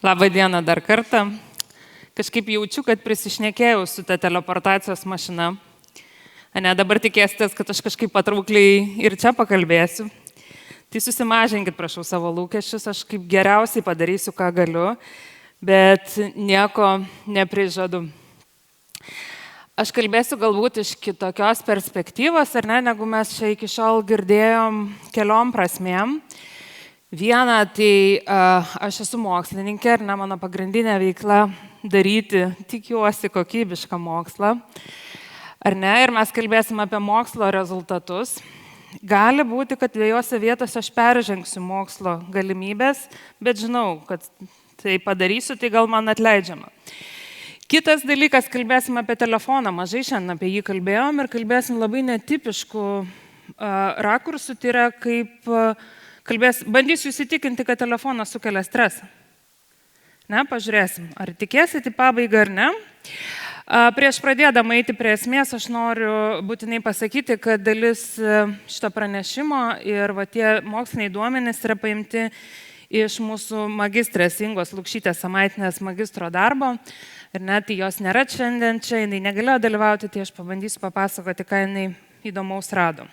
Labą dieną dar kartą. Kažkaip jaučiu, kad prisišnekėjau su ta teleportacijos mašina. Ne, dabar tikėsitės, kad aš kažkaip patraukliai ir čia pakalbėsiu. Tai susimažinkit, prašau, savo lūkesčius, aš kaip geriausiai padarysiu, ką galiu, bet nieko neprižadu. Aš kalbėsiu galbūt iš kitokios perspektyvos, ar ne, negu mes čia iki šiol girdėjom keliom prasmėm. Viena, tai aš esu mokslininkė ir ne mano pagrindinė veikla daryti, tikiuosi, kokybišką mokslą. Ar ne? Ir mes kalbėsim apie mokslo rezultatus. Gali būti, kad dviejose vietose aš peržengsiu mokslo galimybės, bet žinau, kad tai padarysiu, tai gal man atleidžiama. Kitas dalykas, kalbėsim apie telefoną. Mažai šiandien apie jį kalbėjom ir kalbėsim labai netipiškų rakursų, tai yra kaip bandysiu įsitikinti, kad telefonas sukelia stresą. Ne, pažiūrėsim, ar tikėsit į pabaigą ar ne. Prieš pradėdama eiti prie esmės, aš noriu būtinai pasakyti, kad dalis šito pranešimo ir tie moksliniai duomenys yra paimti iš mūsų magistrės Ingos Lukšytės Samaitinės magistro darbo. Ir net jos nėra šiandien čia, jinai negalėjo dalyvauti, tai aš pabandysiu papasakoti, ką jinai įdomaus rado.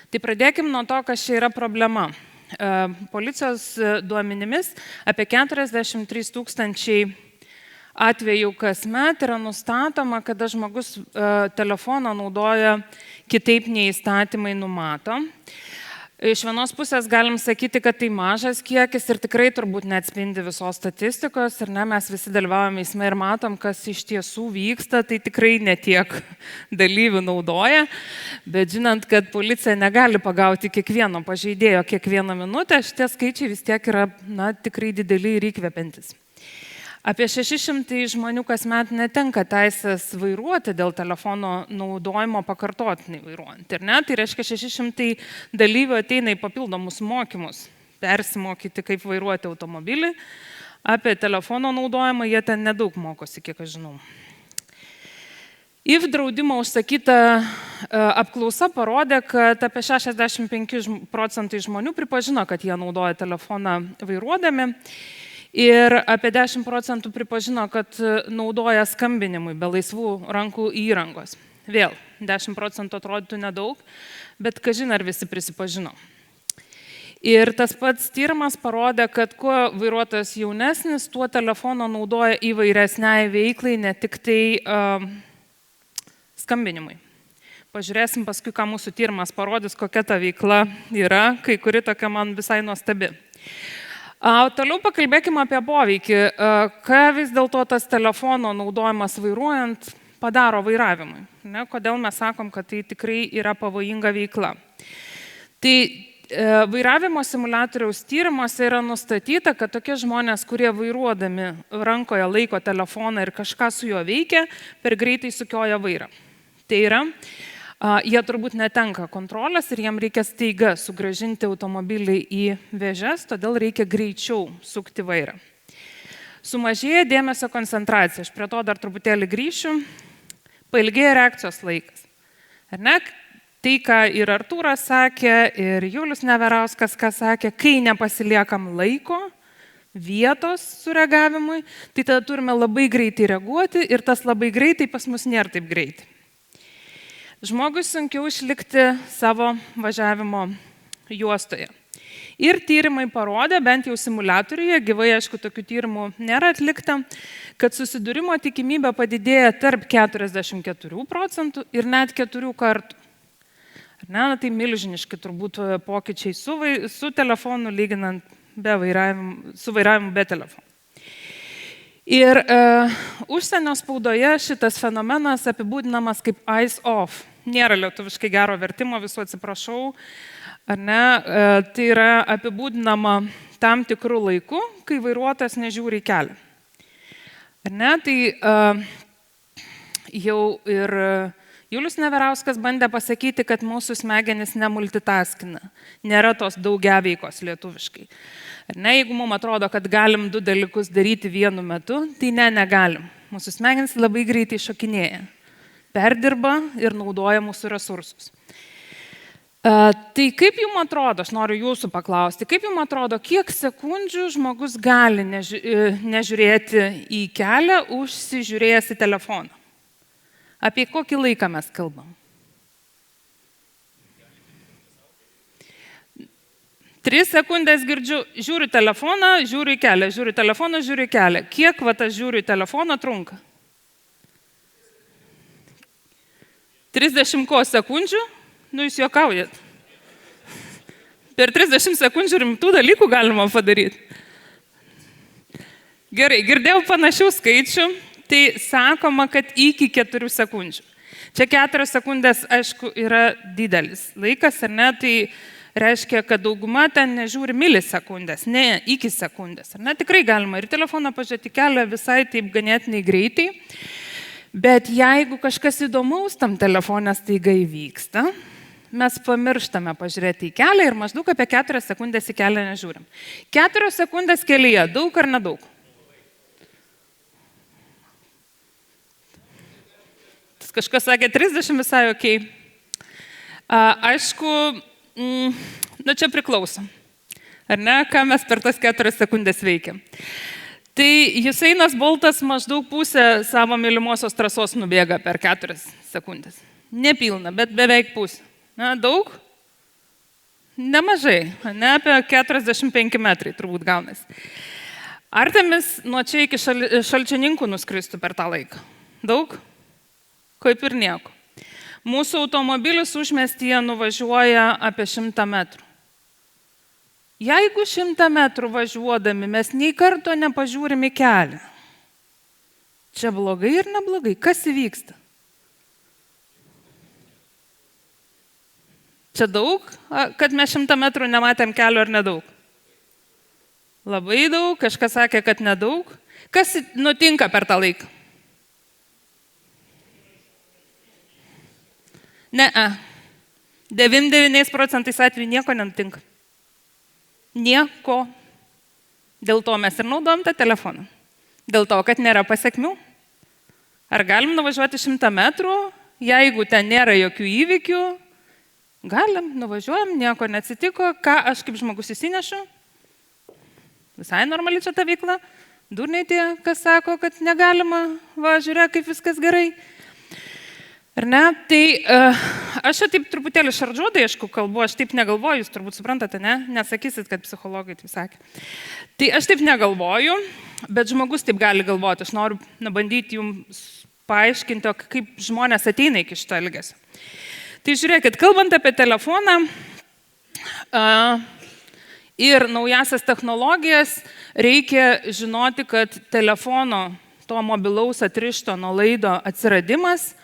Tai pradėkim nuo to, kas čia yra problema. Policijos duomenimis apie 43 000 atvejų kasmet yra nustatoma, kada žmogus telefoną naudoja kitaip nei įstatymai numato. Iš vienos pusės galim sakyti, kad tai mažas kiekis ir tikrai turbūt neatspindi visos statistikos. Ir ne, mes visi dalyvaujame eisme ir matom, kas iš tiesų vyksta, tai tikrai netiek dalyvių naudoja. Bet žinant, kad policija negali pagauti kiekvieno pažeidėjo kiekvieną minutę, šitie skaičiai vis tiek yra tikrai dideli ir įkvepiantis. Apie 600 žmonių kasmet netenka teisės vairuoti dėl telefono naudojimo pakartotinai vairuojant. Ir ne, tai reiškia 600 dalyvių ateina į papildomus mokymus, persimokyti, kaip vairuoti automobilį. Apie telefono naudojimą jie ten nedaug mokosi, kiek aš žinau. IF draudimo užsakyta apklausa parodė, kad apie 65% žmonių pripažino, kad jie naudoja telefoną vairuodami. Ir apie 10% pripažino, kad naudoja skambinimui be laisvų rankų įrangos. Vėl, 10% atrodytų nedaug, bet kažin ar visi prisipažino. Ir tas pats tyrimas parodė, kad kuo vairuotojas jaunesnis, tuo telefono naudoja įvairesniai veiklai, ne tik tai skambinimui. Pažiūrėsim paskui, ką mūsų tyrimas parodys, kokia ta veikla yra, kai kuri tokia man visai nuostabi. Toliau pakalbėkime apie poveikį. Ką vis dėlto tas telefono naudojimas vairuojant padaro vairavimui? Ne? Kodėl mes sakom, kad tai tikrai yra pavojinga veikla? Tai vairavimo simuliatoriaus tyrimuose yra nustatyta, kad tokie žmonės, kurie vairuodami rankoje laiko telefoną ir kažką su juo veikia, per greitai sukioja vairą. Tai yra, jie turbūt netenka kontrolės ir jiem reikia staiga sugrąžinti automobilį į vėžes, todėl reikia greičiau sukti vairą. Sumažėja dėmesio koncentracija, aš prie to dar truputėlį grįšiu, pailgėja reakcijos laikas. Ar ne? Tai, ką ir Artūras sakė, ir Julius Neverauskas, ką sakė, kai nepasiliekam laiko, vietos sureagavimui, tai tada turime labai greitai reaguoti ir tas labai greitai pas mus nėra taip greitai. Žmogui sunkiau išlikti savo važiavimo juostoje. Ir tyrimai parodė, bent jau simuliatoriuje, gyvai aišku tokių tyrimų nėra atlikta, kad susidūrimo tikimybė padidėja tarp 44% ir net 4 kartų. Ne, tai milžiniški turbūt pokyčiai su telefonu lyginant su vairavimu be telefono. Ir užsienio spaudoje šitas fenomenas apibūdinamas kaip eyes off. Nėra lietuviškai gero vertimo, visų atsiprašau. Ar ne? Tai yra apibūdinama tam tikrų laikų, kai vairuotojas nežiūri į kelią. Ar ne? Tai jau ir Julius Neverauskas bandė pasakyti, kad mūsų smegenys nemultitaskina. Nėra tos daugiaveikos lietuviškai. Ar ne, jeigu mums atrodo, kad galim 2 dalykus daryti vienu metu, tai negalim. Mūsų smegenys labai greitai šokinėja, perdirba ir naudoja mūsų resursus. Tai kaip jums atrodo, aš noriu jūsų paklausti, kaip jums atrodo, kiek sekundžių žmogus gali nežiūrėti į kelią, užsižiūrėjęs į telefoną? Apie kokį laiką mes kalbam? 3 sekundės girdžiu, žiūriu telefoną, žiūriu į kelią, žiūriu telefoną, žiūriu į kelią. Kiek aš žiūriu į telefoną trunka? 30 sekundžių? Nu, jūs juokaujat. Per 30 sekundžių rimtų dalykų galima padaryti. Gerai, girdėjau panašių skaičių, tai sakoma, kad iki 4 sekundžių. Čia 4 sekundės, aišku, yra didelis laikas, ar ne? Tai reiškia, kad dauguma ten nežiūri milisekundės, ne iki sekundės. Ar ne? Tikrai galima ir telefoną pažiūrėti kelią visai taip ganėtinai greitai. Bet jeigu kažkas įdomaus tam telefonė staiga įvyksta, mes pamirštame pažiūrėti į kelią ir maždaug apie 4 sekundės į kelią nežiūrim. 4 sekundės kelyje, daug ar nedaug? Kažkas sakė 30 visai ok. Aišku, nu čia priklauso. Ar ne, ką mes per tas 4 sekundės veikiam. Tai Jusainas Boltas maždaug pusę savo mylimosios trasos nubėga per 4 sekundės. Nepilna, bet beveik pusę. Na, daug? Nemažai, ne, apie 45 metrai turbūt gaunasi. Artemis nuo čia iki Šalčininkų nuskristų per tą laiką. Daug? Kaip ir nieko. Mūsų automobilis užmiestyje nuvažiuoja apie 100 metrų. Jeigu 100 metrų važiuodami mes nei karto nepažiūrim į kelią, čia blogai ir neblogai, kas įvyksta? Čia daug, kad mes 100 metrų nematėm kelio ar nedaug? Labai daug, kažkas sakė, kad nedaug. Kas nutinka per tą laiką? Ne, 99% atvejų nieko nenutinka. Nieko. Dėl to mes ir naudojam tą telefoną. Dėl to, kad nėra pasiekmių. Ar galim nuvažiuoti 100 metrų, jeigu ten nėra jokių įvykių? Galim, nuvažiuojam, nieko neatsitiko. Ką aš kaip žmogus įsinešu? Visai normali čia ta veikla. Durniai tie, kas sako, kad negalima, va, žiūrėk, kaip viskas gerai. Ar ne? Tai aš čia taip truputėlį šaržuodai, aišku, kalbu, aš taip negalvoju, jūs turbūt suprantate, ne? Nesakysit, kad psichologai taip sakė. Tai aš taip negalvoju, bet žmogus taip gali galvoti. Aš noriu bandyti jums paaiškinti, kaip žmonės ateina iki šito elgesio. Tai žiūrėkit, kalbant apie telefoną ir naujasias technologijas, reikia žinoti, kad telefono, to mobilaus atrišto nuo laido atsiradimas,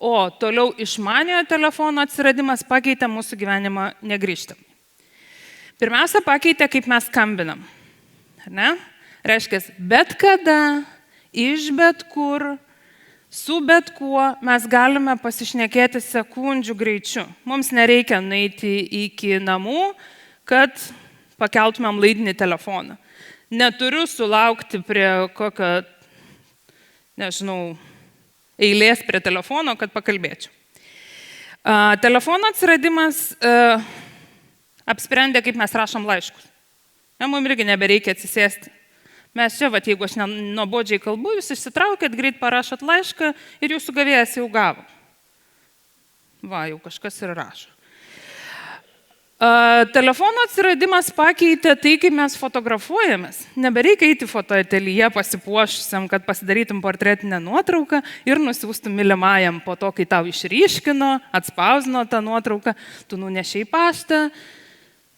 o toliau išmaniojo telefono atsiradimas pakeitė mūsų gyvenimą negrįžtamai. Pirmiausia, pakeitė, kaip mes skambinam. Ne? Reiškia, bet kada, iš bet kur, su bet kuo mes galime pasišnekėti sekundžių greičiu. Mums nereikia nueiti iki namų, kad pakeltumėm laidinį telefoną. Neturiu sulaukti prie kokio, nežinau, eilės prie telefono, kad pakalbėčiau. Telefono atsiradimas apsprendė, kaip mes rašom laiškus. Mums irgi nebereikia atsisėsti. Mes čia, jeigu aš nuobodžiai kalbu, jūs išsitraukėt, greit parašot laišką ir jūsų gavėjas jau gavo. Va, jau kažkas ir rašo. Telefono atsiradimas pakeitė tai, kaip mes fotografuojamės. Nebereikia eiti fotoateljė pasipuošusiam, kad pasidarytum portretinę nuotrauką ir nusiųstum mylimajam po to, kai tau išryškino, atspausdino tą nuotrauką, tu nunešiai paštą.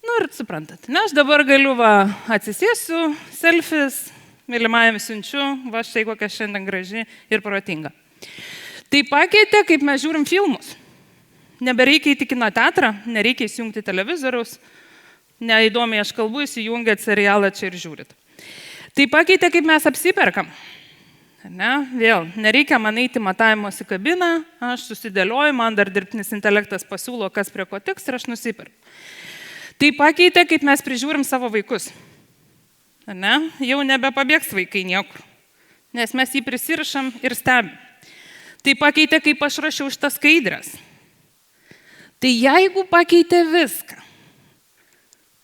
Nu ir suprantat, ne, aš dabar galiu, atsisėsiu, selfies, mylimajam siunčiu, va štai kokia šiandien graži ir protinga. Tai pakeitė, kaip mes žiūrim filmus. Nebereikia į kino teatrą, nereikia įsijungti televizoriaus, neįdomiai aš kalbu, įsijungiat serialą čia ir žiūrit. Tai pakeitė, kaip mes apsiperkam. Ne? Vėl, nereikia man eiti matavimosi kabiną, aš susidėlioju, man dar dirbtinis intelektas pasiūlo, kas prie ko tiks ir aš nusiperku. Tai pakeitė, kaip mes prižiūrim savo vaikus. Ne? Jau nebepabėgs vaikai niekur, nes mes jį prisirišam ir stebim. Tai pakeitė, kaip aš rašiau šitas skaidres. Tai jeigu pakeitė viską,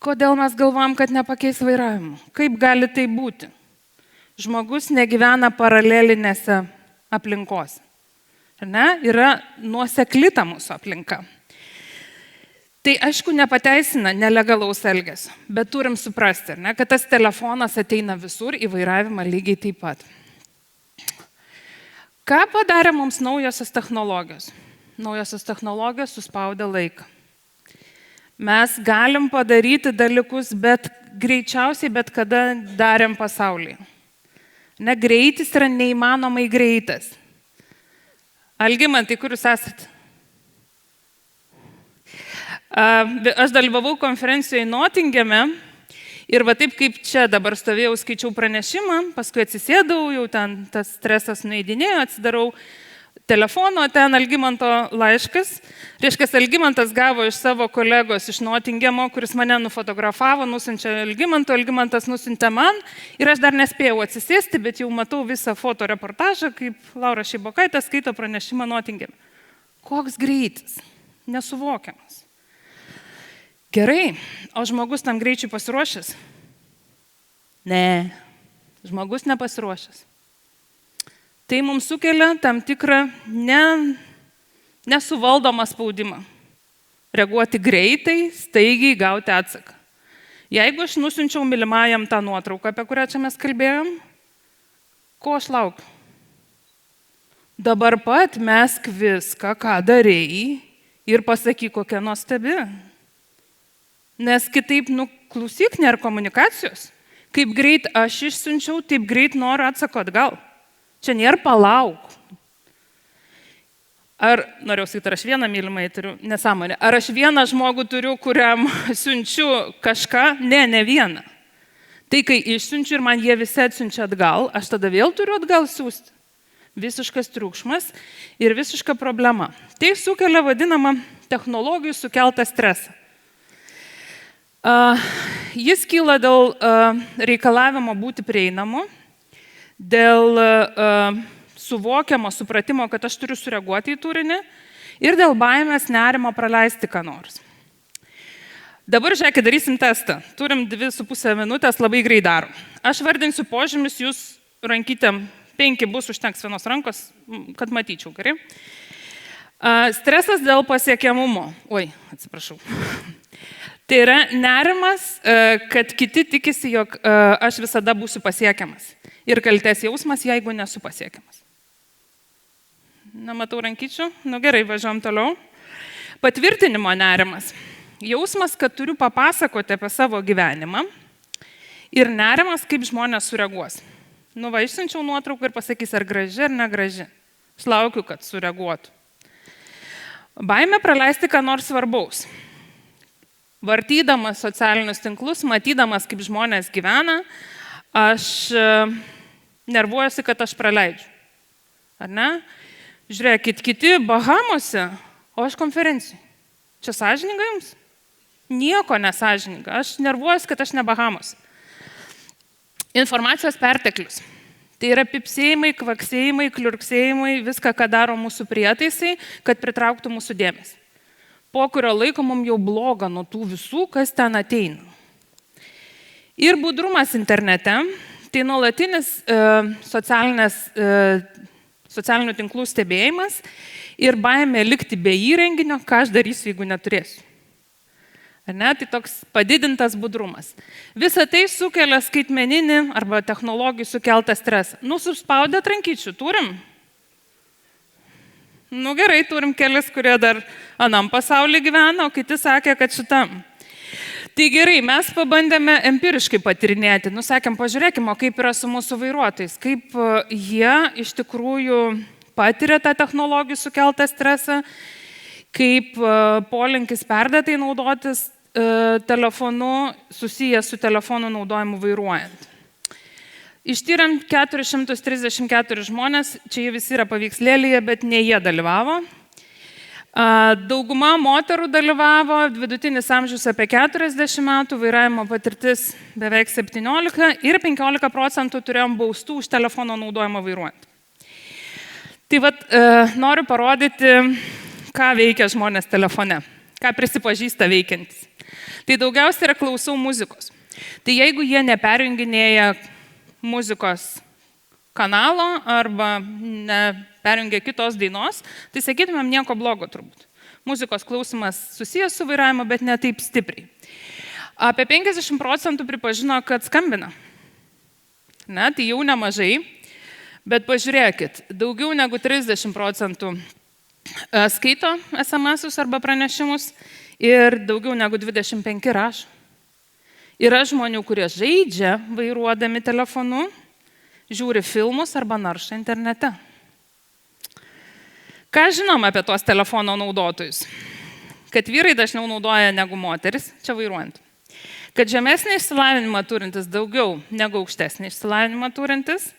kodėl mes galvom, kad nepakeis vairavimo? Kaip gali tai būti? Žmogus negyvena paralelinėse aplinkose. Yra nuosekli ta mūsų aplinka. Tai aišku nepateisina nelegalaus elgesio, bet turim suprasti, kad tas telefonas ateina visur į vairavimą lygiai taip pat. Ką padarė mums naujosios technologijos? Naujosios technologijos suspaudė laiką. Mes galim padaryti dalykus, bet greičiausiai bet kada darėm pasaulyje. Greitis yra neįmanomai greitas. Algimantai, kur jūs esate? Aš dalyvavau konferencijoje Notingeme ir va taip kaip čia dabar stovėjau, skaičiau pranešimą, paskui atsisėdau, jau ten tas stresas nueidinėjo, atsidarau telefono, ten Algimanto laiškas. Reiškia, Algimantas gavo iš savo kolegos iš Notingemo, kuris mane nufotografavo, nusiunčia Algimantas nusiuntė man ir aš dar nespėjau atsisėsti, bet jau matau visą fotoreportažą, kaip Laura Šeibokaitė skaito pranešimą Notingeme. Koks greitis, nesuvokiamas. Gerai, o žmogus tam greičiui pasiruošęs? Ne, žmogus nepasiruošęs. Tai mums sukelia tam tikrą nesuvaldomą spaudimą. Reaguoti greitai, staigiai gauti atsaką. Jeigu aš nusiunčiau mylimajam tą nuotrauką, apie kurią čia mes kalbėjom, ko aš laukiu? Dabar pat mesk viską, ką darei ir pasakyk, kokia nuostabi. Nes kitaip, klausyk, nėra komunikacijos. Kaip greit aš išsiunčiau, taip greit noriu atsako atgal. Čia nėra palauk. Ar, norėjau sakyti, ar aš vieną mylimąjį turiu, nesąmonė. Ar aš vieną žmogų turiu, kuriam siunčiu kažką? Ne vieną. Tai kai išsiunčiu ir man jie visi atsiunčia atgal, aš tada vėl turiu atgal siūsti. Visiškas triukšmas ir visiška problema. Tai sukelia vadinamą technologijų sukeltą stresą. Jis kyla dėl reikalavimo būti prieinamu, dėl suvokiamo supratimo, kad aš turiu sureaguoti į turinį ir dėl baimės nerimo praleisti ką nors. Dabar, žiūrėkit, darysim testą. Turim 2,5 minutės, labai greit darom. Aš vardinsiu požymis, jūs rankytėm 5 bus, užteks vienos rankos, kad matyčiau, gerai? Stresas dėl pasiekiamumo. Oi, atsiprašau. Tai yra nerimas, kad kiti tikisi, jog aš visada būsiu pasiekiamas. Ir kaltės jausmas, jeigu nesu pasiekiamas. Nematau rankyčių? Gerai, važiuom toliau. Patvirtinimo nerimas. Jausmas, kad turiu papasakoti apie savo gyvenimą. Ir nerimas, kaip žmonės sureaguos. Išsiunčiau nuotrauką ir pasakys, ar graži, ar negraži. Aš laukiu, kad sureaguotų. Baimė praleisti ką nors svarbaus. Vartydamas socialinius tinklus, matydamas, kaip žmonės gyvena, aš nervuojuosi, kad aš praleidžiu. Ar ne? Žiūrėkit, kiti Bahamose, o aš konferencijai. Čia sąžininga jums? Nieko nesąžininga. Aš nervuojuosi, kad aš ne Bahamose. Informacijos perteklius. Tai yra pipsėjimai, kvaksėjimai, kliurksėjimai, viską, ką daro mūsų prietaisai, kad pritrauktų mūsų dėmesį. Po kurio laiko mums jau bloga nuo tų visų, kas ten ateina. Ir budrumas internete, tai nuolatinis socialinių tinklų stebėjimas ir baimė likti be įrenginio, ką aš darysiu, jeigu neturėsiu. Tai toks padidintas budrumas. Visa tai sukelia skaitmeninį arba technologijų sukeltą stresą. Suspaudėt rankyčių, turim? Gerai, turim kelis, kurie dar anam pasaulyje gyvena, o kiti sakė, kad šitam. Tai gerai, mes pabandėme empiriškai patirinėti. Sakėm, pažiūrėkime, kaip yra su mūsų vairuotojais, kaip jie iš tikrųjų patiria tą technologijų sukeltą stresą, kaip polinkis perdėtai naudotis telefonu susijęs su telefonų naudojimu vairuojant. Ištyrėm 434 žmonės, čia jie visi yra paveikslėlyje, bet ne jie dalyvavo. Dauguma moterų dalyvavo, vidutinis amžius apie 40 metų, vairavimo patirtis beveik 17 ir 15% turėjom baustų už telefono naudojimą vairuojant. Tai noriu parodyti, ką veikia žmonės telefone. ką prisipažįsta veikiantis. Tai daugiausiai yra klausau muzikos. Tai jeigu jie neperjunginėja muzikos kanalo arba neperjungia kitos dainos, tai sakytumėm nieko blogo turbūt. Muzikos klausimas susijęs su vairavimu, bet ne taip stipriai. Apie 50% pripažino, kad skambina. Ne, tai jau nemažai, bet pažiūrėkit, daugiau negu 30% skaito SMS-us arba pranešimus ir daugiau negu 25% rašo. Yra žmonių, kurie žaidžia vairuodami telefonu, žiūri filmus arba naršo internete. Ką žinom apie tuos telefono naudotojus? Kad vyrai dažniau naudoja negu moteris, čia vairuojant. Kad žemesnį išsilavinimą turintis daugiau negu aukštesnį išsilavinimą turintis,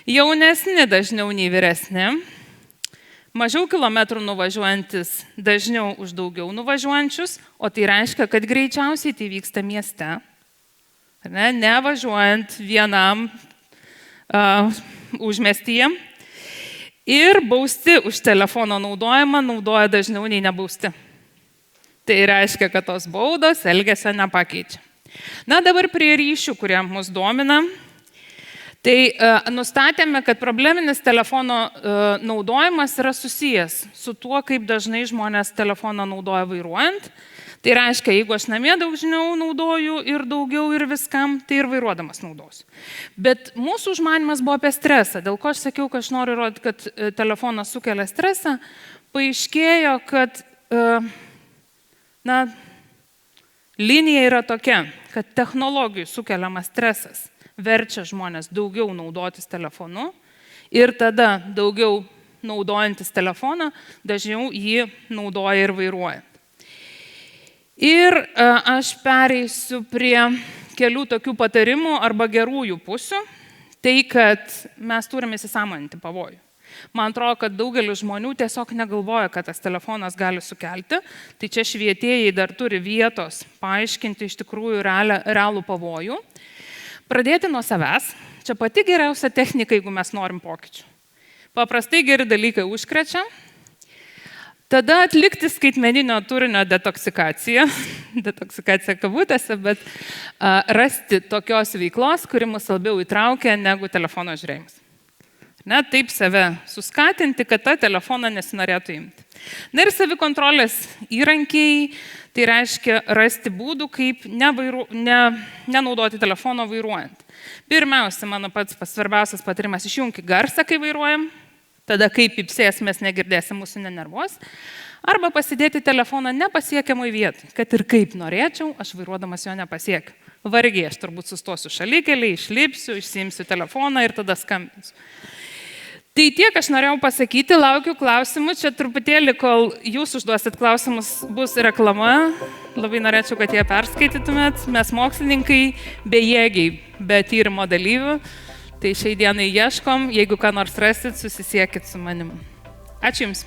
jaunesni dažniau nei vyresni, mažiau kilometrų nuvažiuojantis dažniau už daugiau nuvažiuojančius, o tai reiškia, kad greičiausiai tai vyksta mieste, ne važiuojant vienam užmiestyje. Ir bausti už telefono naudojimą naudoja dažniau nei nebausti. Tai reiškia, kad tos baudos elgesio nepakeičia. Na, dabar prie ryšių, kurie mus domina. Tai nustatėme, kad probleminis telefono naudojimas yra susijęs su tuo, kaip dažnai žmonės telefoną naudoja vairuojant. Tai reiškia, jeigu aš namie dažniau naudoju ir daugiau ir viskam, tai ir vairuodamas naudosiu. Bet mūsų užmanymas buvo apie stresą. Dėl ko aš sakiau, kad aš noriu įrodyti, kad telefonas sukelia stresą, paaiškėjo, kad linija yra tokia, kad technologijų sukeliamas stresas verčia žmonės daugiau naudotis telefonu ir tada daugiau naudojantis telefoną dažniau jį naudoja ir vairuoja. Ir aš pereisiu prie kelių tokių patarimų arba gerųjų pusių. Tai, kad mes turime įsisąmoninti pavojų. Man atrodo, kad daugelis žmonių tiesiog negalvoja, kad tas telefonas gali sukelti. Tai čia švietėjai dar turi vietos paaiškinti iš tikrųjų realų pavojų. Pradėti nuo savęs. Čia pati geriausia technika, jeigu mes norim pokyčių. Paprastai geri dalykai užkrečia. Tada atlikti skaitmeninio turinio detoksikaciją, detoksikacija kabutėse, bet rasti tokios veiklos, kuri mus labiau įtraukia negu telefono žiūrėjimas. Ne, taip save suskatinti, kad tą telefoną nesinorėtų imti. Na ir savikontrolės įrankiai, tai reiškia rasti būdų, kaip nenaudoti telefono vairuojant. Pirmiausia, mano pats svarbiausias patarimas, išjungti garsą, kai vairuojam. Tada, kai pypsės, mes negirdėsim, mūsų nenervuos. Arba pasidėti telefoną nepasiekiamoj vietoj, kad ir kaip norėčiau, aš vairuodamas jo nepasiekiu. Vargiai, aš turbūt sustosiu šalikelį, išlipsiu, išsiimsiu telefoną ir tada skambinsiu. Tai tiek aš norėjau pasakyti, laukiu klausimų. Čia truputėlį, kol jūs užduosit klausimus, bus reklama. Labai norėčiau, kad jie perskaitytumėt. Mes mokslininkai bejėgiai, be tyrimo dalyvių. Tai šiai dienai ieškom, jeigu ką nors rasit, susisiekit su manim. Ačiū Jums.